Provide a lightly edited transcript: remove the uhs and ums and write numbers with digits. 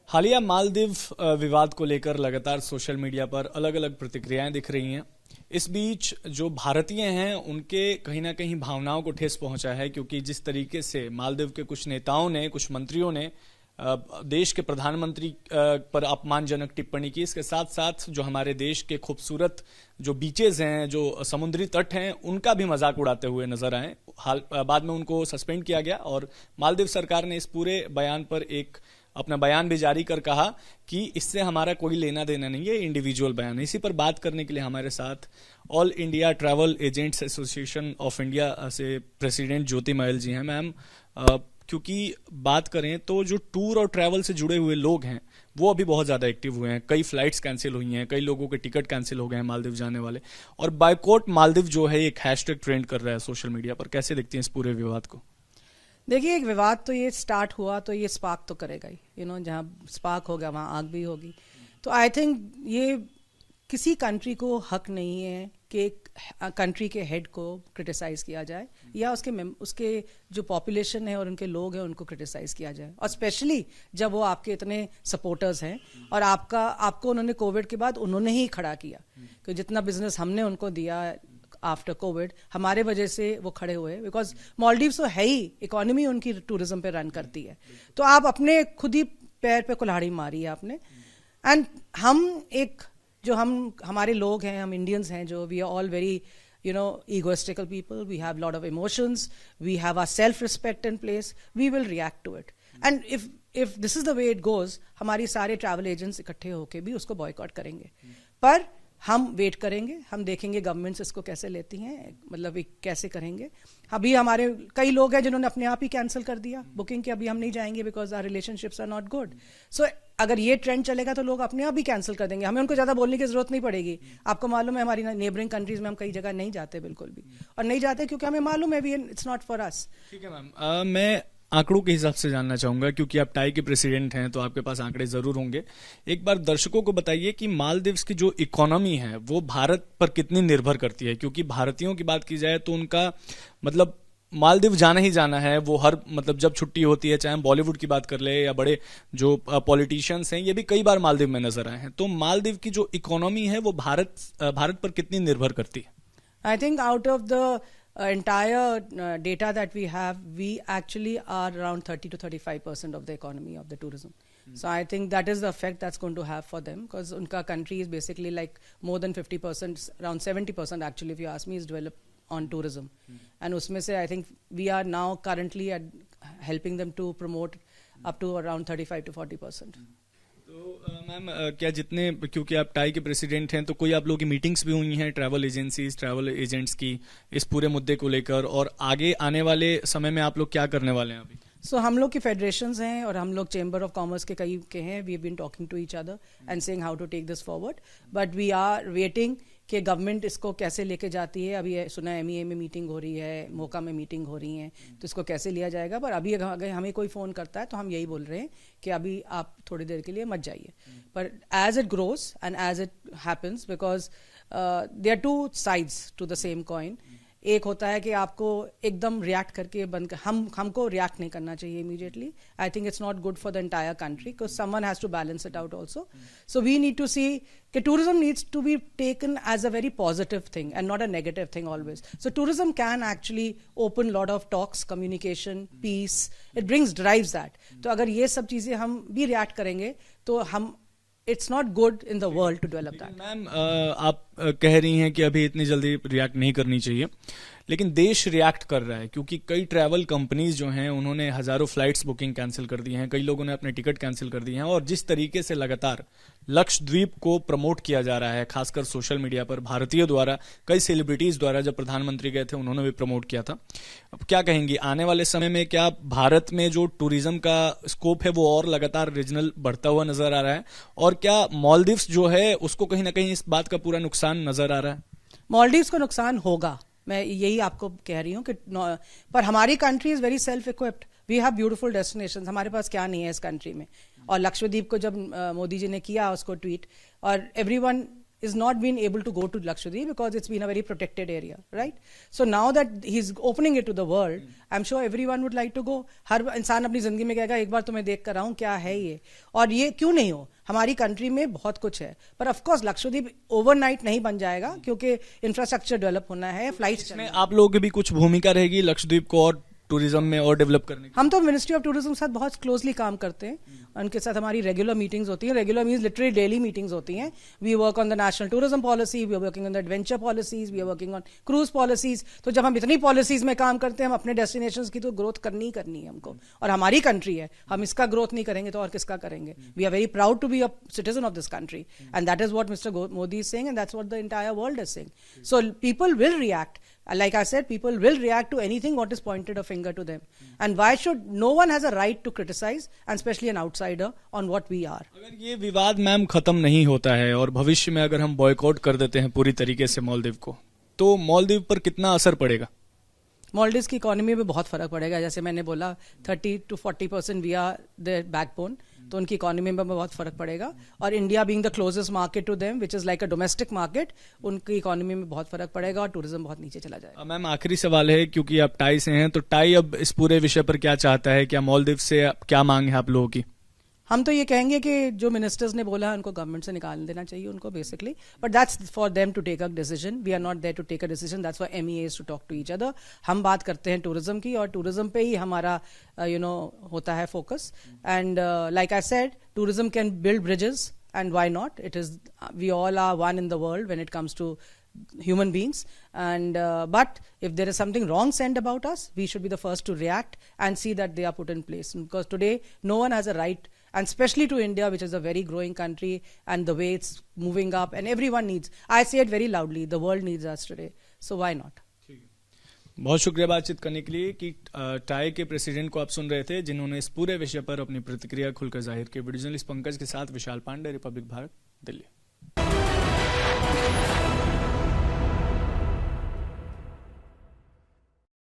हालिया मालदीव विवाद को लेकर लगातार सोशल मीडिया पर अलग अलग प्रतिक्रियाएं दिख रही हैं। इस बीच जो भारतीय हैं उनके कहीं ना कहीं भावनाओं को ठेस पहुंचा है, क्योंकि जिस तरीके से मालदीव के कुछ नेताओं ने, कुछ मंत्रियों ने देश के प्रधानमंत्री पर अपमानजनक टिप्पणी की, इसके साथ साथ जो हमारे देश के खूबसूरत जो बीचेज हैं, जो समुद्री तट हैं, उनका भी मजाक उड़ाते हुए नजर आए। बाद में उनको सस्पेंड किया गया और मालदीव सरकार ने इस पूरे बयान पर एक अपना बयान भी जारी कर कहा कि इससे हमारा कोई लेना देना नहीं है, इंडिविजुअल बयान है। इसी पर बात करने के लिए हमारे साथ all India travel agents association of India से प्रेसिडेंट ज्योति महल जी हैं। मैम, क्योंकि बात करें तो जो टूर और ट्रैवल से जुड़े हुए लोग हैं वो अभी बहुत ज़्यादा एक्टिव हुए हैं। कई फ्लाइट्स कैंसिल हुई हैं, कई लोगों के टिकट कैंसिल हो गए हैं मालदीव जाने वाले, और बायकॉट मालदीव जो है एक हैशटैग ट्रेंड कर रहा है सोशल मीडिया पर। कैसे देखती हैं इस पूरे विवाद को? देखिए, एक विवाद तो ये स्टार्ट हुआ तो ये स्पार्क तो करेगा ही, जहाँ स्पार्क होगा वहाँ आग भी होगी। तो आई थिंक ये किसी कंट्री को हक नहीं है कि एक कंट्री के हेड को क्रिटिसाइज किया जाए या उसके जो पॉपुलेशन है और उनके लोग हैं उनको क्रिटिसाइज किया जाए, और स्पेशली जब वो आपके इतने सपोर्टर्स हैं और आपको उन्होंने कोविड के बाद उन्होंने ही खड़ा किया कि जितना बिजनेस हमने उनको दिया आफ्टर कोविड, हमारे वजह से वो खड़े हुए। बिकॉज मालदीव्स तो है ही, इकोनॉमी उनकी टूरिज्म पे रन करती है। तो आप अपने खुद ही पैर पे कुल्हाड़ी मारी है आपने। एंड हमारे लोग हैं, हम इंडियंस हैं, जो we are all very egoistical people, we have lot of emotions, we have our self respect in place, we will react to it. And if this is the way it goes, हमारी सारे travel agents इकट्ठे होके भी उसको boycott करेंगे। पर हम wait करेंगे, हम देखेंगे गवर्नमेंट्स इसको कैसे लेती हैं, मतलब कैसे करेंगे। अभी हमारे कई लोग हैं जिन्होंने अपने आप ही कैंसिल कर दिया बुकिंग कि अभी हम नहीं जाएंगे because our relationships are not good. So अगर ये ट्रेंड चलेगा तो लोग अपने आप ही कैंसिल कर देंगे, हमें उनको ज़्यादा बोलने की जरूरत नहीं पड़ेगी। आपको मालूम है हमारी नेबरिंग कंट्रीज में हम कई जगह नहीं जाते बिल्कुल भी, और नहीं जाते क्योंकि हमें मालूम है इट्स नॉट फॉर अस। ठीक है मैम, मैं आंकड़ों के हिसाब से जानना चाहूंगा, क्योंकि आप टाई के प्रेसिडेंट हैं तो आपके पास आंकड़े जरूर होंगे। एक बार दर्शकों को बताइए कि मालदीव्स की जो इकोनॉमी है वो भारत पर कितनी निर्भर करती है, क्योंकि भारतीयों की बात की जाए तो उनका मतलब मालदीव जाना ही जाना है। वो हर मतलब जब छुट्टी होती है, चाहे हम बॉलीवुड की बात कर ले या बड़े जो पॉलिटिशियंस हैं, ये भी कई बार मालदीव में नजर आए हैं। तो मालदीव की जो इकोनॉमी है वो भारत पर कितनी निर्भर करती है? I think out of the entire data that we have, we actually are around 30 to 35% of the economy of the tourism. So I think that is the effect that's going to have for them, because unka country is basically like more than 50%, around 70% actually, if you ask me, is developed on tourism. And usme se I think we are now currently helping them to promote up to around 35 to 40%. तो ma'am, क्या जितने, क्योंकि आप tie के president हैं, तो कोई आप लोगों की मीटिंग्स भी हुई हैं ट्रैवल एजेंसीज, ट्रैवल एजेंट्स की इस पूरे मुद्दे को लेकर, और आगे आने वाले समय में आप लोग क्या करने वाले हैं अभी? सो हम लोग की फेडरेशंस हैं और हम लोग चेंबर ऑफ कॉमर्स के कई के हैं। We have been talking to each other and saying how to take this forward, but we are waiting कि गवर्नमेंट इसको कैसे लेके जाती है। अभी सुना MEA में मीटिंग हो रही है, मोका में मीटिंग हो रही है, तो इसको कैसे लिया जाएगा। पर अभी अगर हमें कोई फ़ोन करता है तो हम यही बोल रहे हैं कि अभी आप थोड़ी देर के लिए मत जाइए। पर as it grows and as it happens, because there are two sides to the same coin. एक होता है कि आपको एकदम रिएक्ट करके हमको रिएक्ट नहीं करना चाहिए immediately. I think it's not good for the entire country, because someone has to balance it out also. So we need to see कि tourism needs to be taken as a very positive thing and not a negative thing always. So tourism can actually open lot of talks, communication, peace. It drives that. तो अगर ये सब चीजें हम भी react करेंगे तो it's not good in the world to develop that. Ma'am, आप कह रही हैं कि अभी इतनी जल्दी रिएक्ट नहीं करनी चाहिए, लेकिन देश रिएक्ट कर रहा है, क्योंकि कई ट्रैवल कंपनीज जो हैं उन्होंने हजारों फ्लाइट्स बुकिंग कैंसिल कर दी हैं, कई लोगों ने अपने टिकट कैंसिल कर दिए हैं। और जिस तरीके से लगातार लक्षद्वीप को प्रमोट किया जा रहा है, खासकर सोशल मीडिया पर भारतीयों द्वारा, कई सेलिब्रिटीज द्वारा, जब प्रधानमंत्री गए थे उन्होंने भी प्रमोट किया था। अब क्या कहेंगी, आने वाले समय में क्या भारत में जो टूरिज्म का स्कोप है वो और लगातार रीजनल बढ़ता हुआ नजर आ रहा है, और क्या मालदीव्स जो है उसको कहीं ना कहीं इस बात का पूरा नुकसान नजर आ रहा है? मालदीव्स को नुकसान होगा, मैं यही आपको कह रही हूँ कि पर हमारी country is very self equipped. We have beautiful destinations, हमारे पास क्या नहीं है इस कंट्री में। और लक्षद्वीप को जब मोदी जी ने किया उसको ट्वीट, और everyone is not been able to go to Lakshadweep because it's been a very protected area, right? So now that he's opening it to the world, I'm sure everyone would like to go. हर इंसान अपनी जिंदगी में कहेगा एक बार तो मैं देख कर आऊं क्या है ये, और ये क्यों नहीं हो, हमारी कंट्री में बहुत कुछ है, पर ऑफ कोर्स लक्षद्वीप ओवरनाइट नहीं बन जाएगा क्योंकि इंफ्रास्ट्रक्चर डेवलप होना है, फ्लाइट्स इसमें आप लोगों की भी कुछ भूमिका रहेगी लक्षद्वीप को और टूरिज्म में और डेवलप करने की? हम तो मिनिस्ट्री ऑफ टूरिज्म के साथ बहुत क्लोजली काम करते हैं, उनके साथ हमारी रेगुलर मीटिंग्स होती हैं, regular means literally daily meetings होती हैं. We work on the national tourism policy, we are working on the adventure policies, we are working on cruise policies. तो जब हम इतनी पॉलिसीज में काम करते हैं, हम अपने डेस्टिनेशंस की तो ग्रोथ करनी ही करनी है हमको, और हमारी कंट्री है, हम इसका ग्रोथ नहीं करेंगे तो और किसका करेंगे. We are very proud to be a citizen of this country, and that is what mister Modi is saying, and that's what the entire world is saying. So people will react. Like I said, people will react to anything what is pointed a finger to them. And why should, no one has a right to criticize, and especially an outsider, on what we are. अगर ये विवाद ma'am खत्म नहीं होता है और भविष्य में अगर हम बॉयकॉट कर देते हैं पूरी तरीके से मालदीव को, तो मालदीव पर कितना असर पड़ेगा? मालदीव्स की इकोनॉमी में बहुत फर्क पड़ेगा. जैसे मैंने बोला 30 to 40% we are their backbone, तो उनकी इकोनॉमी में बहुत फर्क पड़ेगा. और India being the closest market to them, which is like a domestic market, उनकी इकोनॉमी में बहुत फर्क पड़ेगा और टूरिज्म बहुत नीचे चला जाएगा. मैम आखिरी सवाल है, क्योंकि आप टाई से हैं, तो टाई अब इस पूरे विषय पर क्या चाहता है? क्या मालदीव से क्या मांग है आप लोगों की? हम तो ये कहेंगे कि जो मिनिस्टर्स ने बोला है उनको गवर्नमेंट से निकाल देना चाहिए उनको basically, but that's for them to take a decision. We are not there to take a decision, that's for MEAs to talk to each other. हम बात करते हैं टूरिज्म की, और टूरिज्म पे ही हमारा होता है focus. And like I said, tourism can build bridges, and why not? It is, we all are one in the world when it comes to human beings, and but if there is something wrong said about us, we should be the first to react and see that they are put in place, because today no one has a right, and especially to India, which is a very growing country, and the way it's moving up, and everyone needs, I say it very loudly, the world needs us today, so why not? बहुत शुक्रिया बातचीत करने के लिए. कि tie के president को आप सुन रहे थे, जिन्होंने इस पूरे विषय पर अपनी प्रतिक्रिया खुलकर जाहिर की. वीडियो जर्नलिस्ट पंकज के साथ विशाल पांडे, रिपब्लिक भारत, दिल्ली.